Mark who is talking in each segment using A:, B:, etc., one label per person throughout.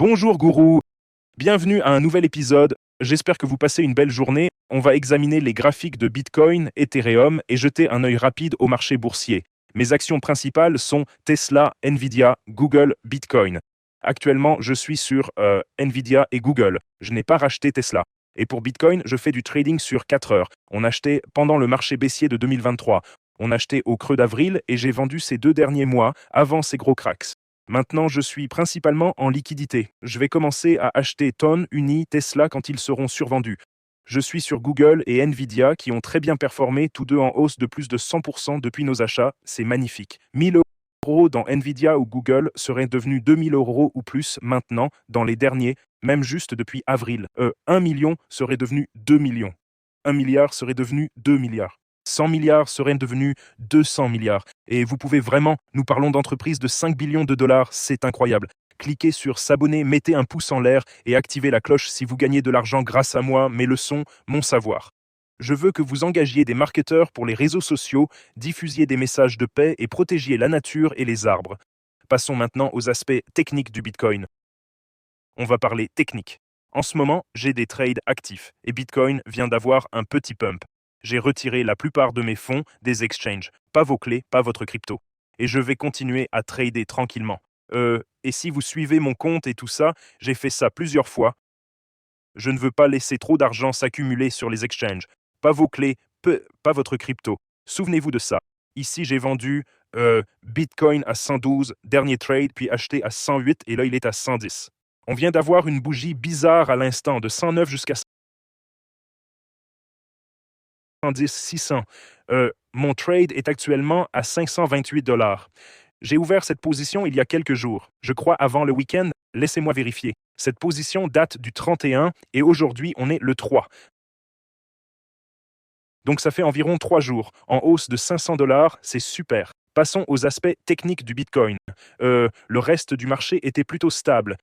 A: Bonjour gourou, bienvenue à un nouvel épisode. J'espère que vous passez une belle journée. On va examiner les graphiques de Bitcoin, Ethereum et jeter un œil rapide au marché boursier. Mes actions principales sont Tesla, Nvidia, Google, Bitcoin. Actuellement, je suis sur Nvidia et Google. Je n'ai pas racheté Tesla. Et pour Bitcoin, je fais du trading sur 4 heures. On achetait pendant le marché baissier de 2023. On achetait au creux d'avril et j'ai vendu ces 2 derniers mois avant ces gros cracks. Maintenant, je suis principalement en liquidité. Je vais commencer à acheter Ton, Uni, Tesla quand ils seront survendus. Je suis sur Google et Nvidia qui ont très bien performé, tous deux en hausse de plus de 100% depuis nos achats. C'est magnifique. 1000 euros dans Nvidia ou Google seraient devenus 2000 euros ou plus maintenant, dans les derniers, même juste depuis avril. 1 million serait devenu 2 millions. 1 milliard serait devenu 2 milliards. 100 milliards seraient devenus 200 milliards. Et vous pouvez vraiment, nous parlons d'entreprises de 5 billions de dollars, c'est incroyable. Cliquez sur s'abonner, mettez un pouce en l'air et activez la cloche si vous gagnez de l'argent grâce à moi, mes leçons, mon savoir. Je veux que vous engagiez des marketeurs pour les réseaux sociaux, diffusiez des messages de paix et protégiez la nature et les arbres. Passons maintenant aux aspects techniques du Bitcoin. On va parler technique. En ce moment, j'ai des trades actifs et Bitcoin vient d'avoir un petit pump. J'ai retiré la plupart de mes fonds des exchanges, pas vos clés, pas votre crypto. Et je vais continuer à trader tranquillement. Et si vous suivez mon compte et tout ça, j'ai fait ça plusieurs fois. Je ne veux pas laisser trop d'argent s'accumuler sur les exchanges. Pas vos clés, pas votre crypto. Souvenez-vous de ça. Ici, j'ai vendu Bitcoin à 112, dernier trade, puis acheté à 108 et là, il est à 110. On vient d'avoir une bougie bizarre à l'instant, de 109 jusqu'à 110, 600. Mon trade est actuellement à 528 dollars. J'ai ouvert cette position il y a quelques jours. Je crois avant le week-end. Laissez-moi vérifier. Cette position date du 31 et aujourd'hui, on est le 3. Donc ça fait environ 3 jours. En hausse de 500 dollars, c'est super. Passons aux aspects techniques du Bitcoin. Le reste du marché était plutôt stable.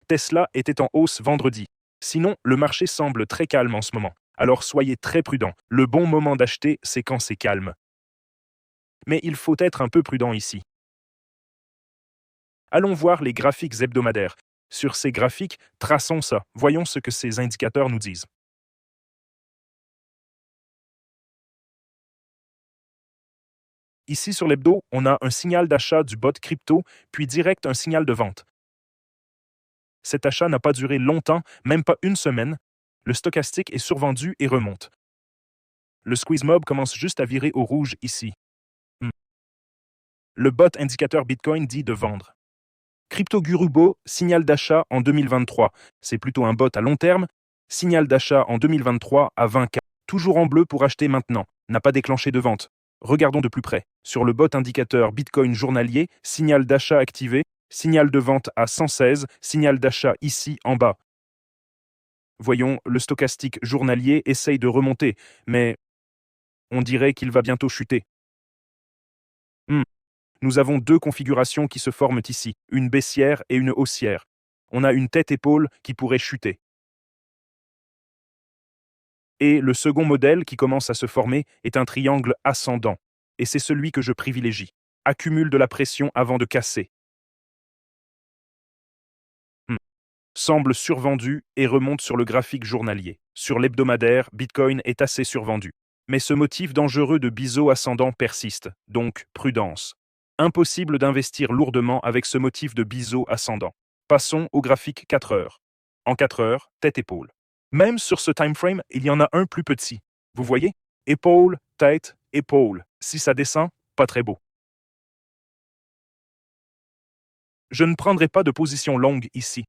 A: Tesla était en hausse vendredi. Sinon, le marché semble très calme en ce moment. Alors soyez très prudents. Le bon moment d'acheter, c'est quand c'est calme. Mais il faut être un peu prudent ici. Allons voir les graphiques hebdomadaires. Sur ces graphiques, traçons ça. Voyons ce que ces indicateurs nous disent. Ici sur l'hebdo, on a un signal d'achat du bot crypto, puis direct un signal de vente. Cet achat n'a pas duré longtemps, même pas une semaine. Le stochastique est survendu et remonte. Le squeeze mob commence juste à virer au rouge ici. Le bot indicateur Bitcoin dit de vendre. Crypto Gurubo, signal d'achat en 2023. C'est plutôt un bot à long terme. Signal d'achat en 2023 à 20K. Toujours en bleu pour acheter maintenant. N'a pas déclenché de vente. Regardons de plus près. Sur le bot indicateur Bitcoin journalier, signal d'achat activé, signal de vente à 116, signal d'achat ici en bas. Voyons, le stochastique journalier essaye de remonter, mais on dirait qu'il va bientôt chuter. Nous avons deux configurations qui se forment ici, une baissière et une haussière. On a une tête-épaule qui pourrait chuter. Et le second modèle qui commence à se former est un triangle ascendant. Et c'est celui que je privilégie. Accumule de la pression avant de casser. Semble survendu et remonte sur le graphique journalier. Sur l'hebdomadaire, Bitcoin est assez survendu. Mais ce motif dangereux de biseau ascendant persiste, donc prudence. Impossible d'investir lourdement avec ce motif de biseau ascendant. Passons au graphique 4 heures. En 4 heures, tête-épaule. Même sur ce time frame, il y en a un plus petit. Vous voyez? Épaule, tête, épaule. Si ça descend, pas très beau. Je ne prendrai pas de position longue ici.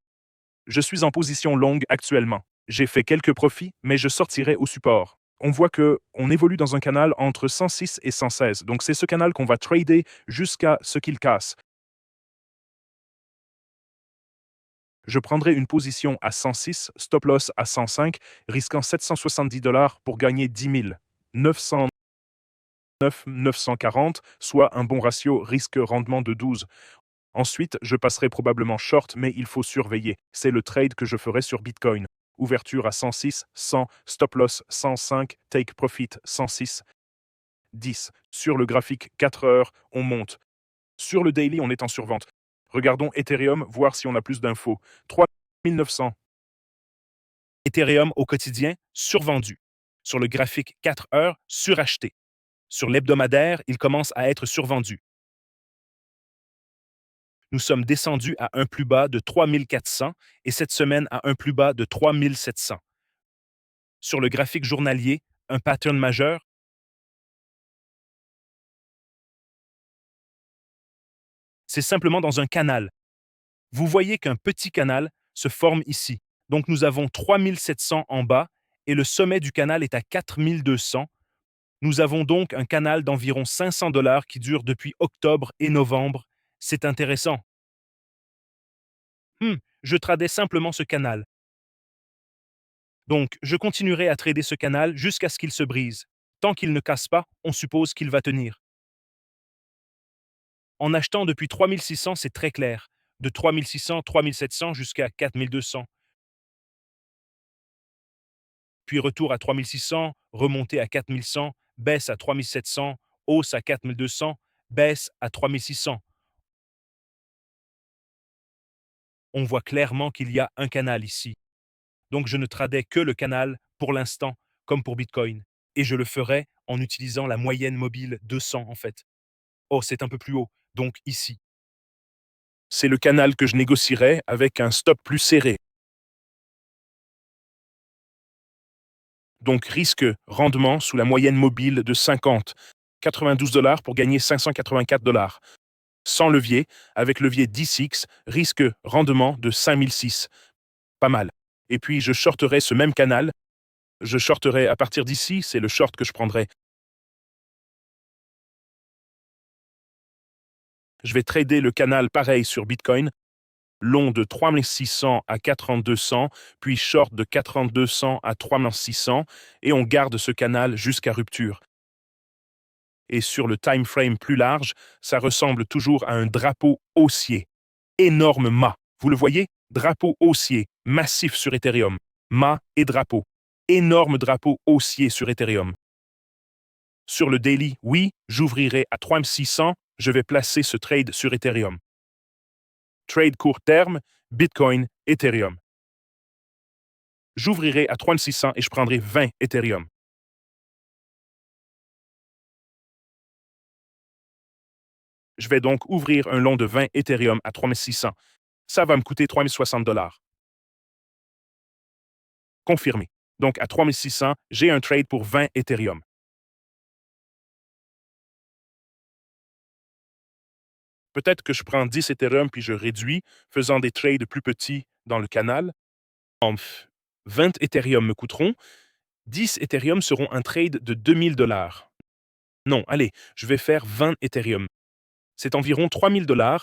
A: Je suis en position longue actuellement. J'ai fait quelques profits, mais je sortirai au support. On voit que on évolue dans un canal entre 106 et 116. Donc c'est ce canal qu'on va trader jusqu'à ce qu'il casse. Je prendrai une position à 106, stop loss à 105, risquant 770 dollars pour gagner 10 000. 909, 940, soit un bon ratio risque-rendement de 12. Ensuite, je passerai probablement short, mais il faut surveiller. C'est le trade que je ferai sur Bitcoin. Ouverture à 106, 100, stop loss 105, take profit 106, 10. Sur le graphique 4 heures, on monte. Sur le daily, on est en survente. Regardons Ethereum, voir si on a plus d'infos. 3900. Ethereum au quotidien, survendu. Sur le graphique 4 heures, suracheté. Sur l'hebdomadaire, il commence à être survendu. Nous sommes descendus à un plus bas de 3400 et cette semaine à un plus bas de 3700. Sur le graphique journalier, un pattern majeur. C'est simplement dans un canal. Vous voyez qu'un petit canal se forme ici. Donc nous avons 3700 en bas et le sommet du canal est à 4200. Nous avons donc un canal d'environ 500 $ qui dure depuis octobre et novembre. C'est intéressant. Je tradais simplement ce canal. Donc, je continuerai à trader ce canal jusqu'à ce qu'il se brise. Tant qu'il ne casse pas, on suppose qu'il va tenir. En achetant depuis 3600, c'est très clair. De 3600, 3700 jusqu'à 4200. Puis retour à 3600, remontée à 4100, baisse à 3700, hausse à 4200, baisse à 3600. On voit clairement qu'il y a un canal ici. Donc je ne tradais que le canal pour l'instant, comme pour Bitcoin. Et je le ferai en utilisant la moyenne mobile 200 en fait. Oh, c'est un peu plus haut, donc ici. C'est le canal que je négocierai avec un stop plus serré. Donc risque rendement sous la moyenne mobile de 50. 92 $ pour gagner 584 $. Sans levier, avec levier 10x, risque rendement de 5006. Pas mal. Et puis je shorterai ce même canal. Je shorterai à partir d'ici, c'est le short que je prendrai. Je vais trader le canal pareil sur Bitcoin, long de 3600 à 4200, puis short de 4200 à 3600, et on garde ce canal jusqu'à rupture. Et sur le time frame plus large, ça ressemble toujours à un drapeau haussier. Énorme mât. Vous le voyez? Drapeau haussier, massif sur Ethereum. Mât et drapeau. Énorme drapeau haussier sur Ethereum. Sur le daily, oui, j'ouvrirai à 3600, je vais placer ce trade sur Ethereum. Trade court terme, Bitcoin, Ethereum. J'ouvrirai à 3600 et je prendrai 20 Ethereum. Je vais donc ouvrir un long de 20 Ethereum à 3600. Ça va me coûter 3060 $. Confirmé. Donc à 3600, j'ai un trade pour 20 Ethereum. Peut-être que je prends 10 Ethereum puis je réduis, faisant des trades plus petits dans le canal. 20 Ethereum me coûteront. 10 Ethereum seront un trade de 2000 $. Non, allez, je vais faire 20 Ethereum. C'est environ 3000 $.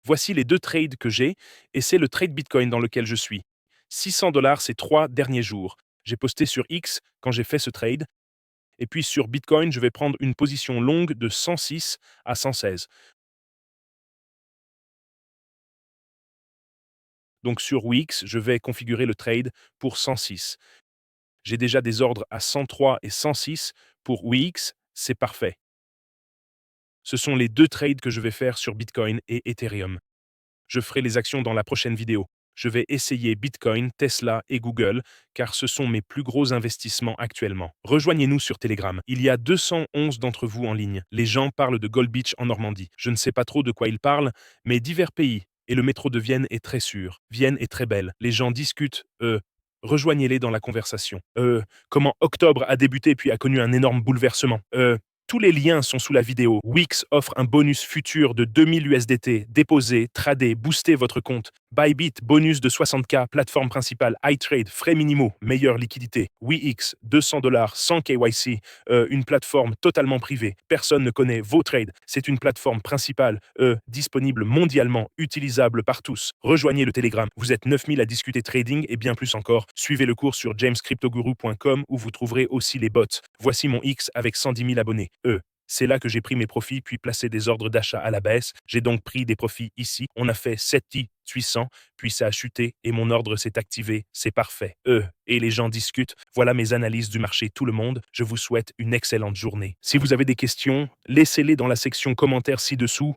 A: Voici les deux trades que j'ai, et c'est le trade Bitcoin dans lequel je suis. 600 $ ces 3 derniers jours. J'ai posté sur X quand j'ai fait ce trade. Et puis sur Bitcoin, je vais prendre une position longue de 106 à 116. Donc sur Wix, je vais configurer le trade pour 106. J'ai déjà des ordres à 103 et 106. Pour Wix, c'est parfait. Ce sont les deux trades que je vais faire sur Bitcoin et Ethereum. Je ferai les actions dans la prochaine vidéo. Je vais essayer Bitcoin, Tesla et Google, car ce sont mes plus gros investissements actuellement. Rejoignez-nous sur Telegram. Il y a 211 d'entre vous en ligne. Les gens parlent de Gold Beach en Normandie. Je ne sais pas trop de quoi ils parlent, mais divers pays. Et le métro de Vienne est très sûr. Vienne est très belle. Les gens discutent. Rejoignez-les dans la conversation. Comment octobre a débuté puis a connu un énorme bouleversement. Tous les liens sont sous la vidéo. Wix offre un bonus futur de 2000 USDT. Déposez, tradez, boostez votre compte. Bybit, bonus de 60K. Plateforme principale, iTrade, frais minimaux, meilleure liquidité. Wix, 200 $ sans KYC. Une plateforme totalement privée. Personne ne connaît vos trades. C'est une plateforme principale, disponible mondialement, utilisable par tous. Rejoignez le Telegram. Vous êtes 9000 à discuter trading et bien plus encore. Suivez le cours sur jamescryptoguru.com où vous trouverez aussi les bots. Voici mon X avec 110 000 abonnés. C'est là que j'ai pris mes profits puis placé des ordres d'achat à la baisse. J'ai donc pris des profits ici. On a fait 7800, puis ça a chuté et mon ordre s'est activé. C'est parfait. Et les gens discutent. Voilà mes analyses du marché tout le monde. Je vous souhaite une excellente journée. Si vous avez des questions, laissez-les dans la section commentaires ci-dessous.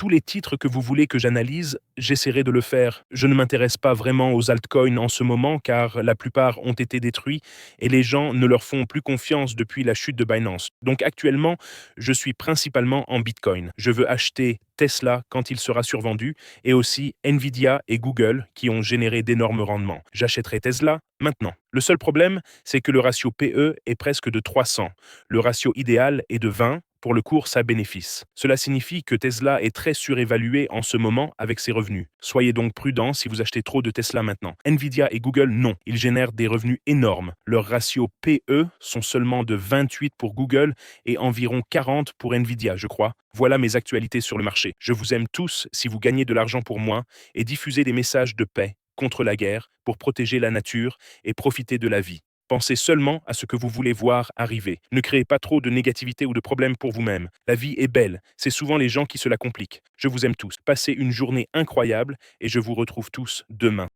A: tous les titres que vous voulez que j'analyse, j'essaierai de le faire. Je ne m'intéresse pas vraiment aux altcoins en ce moment car la plupart ont été détruits et les gens ne leur font plus confiance depuis la chute de Binance. Donc actuellement, je suis principalement en Bitcoin. Je veux acheter Tesla quand il sera survendu et aussi Nvidia et Google qui ont généré d'énormes rendements. J'achèterai Tesla maintenant. Le seul problème, c'est que le ratio PE est presque de 300. Le ratio idéal est de 20 pour le cours à bénéfice. Cela signifie que Tesla est très surévalué en ce moment avec ses revenus. Soyez donc prudent si vous achetez trop de Tesla maintenant. Nvidia et Google, non. Ils génèrent des revenus énormes. Leurs ratios PE sont seulement de 28 pour Google et environ 40 pour Nvidia, je crois. Voilà mes actualités sur le marché. Je vous aime tous si vous gagnez de l'argent pour moi et diffusez des messages de paix contre la guerre pour protéger la nature et profiter de la vie. Pensez seulement à ce que vous voulez voir arriver. Ne créez pas trop de négativité ou de problèmes pour vous-même. La vie est belle. C'est souvent les gens qui se la compliquent. Je vous aime tous. Passez une journée incroyable et je vous retrouve tous demain.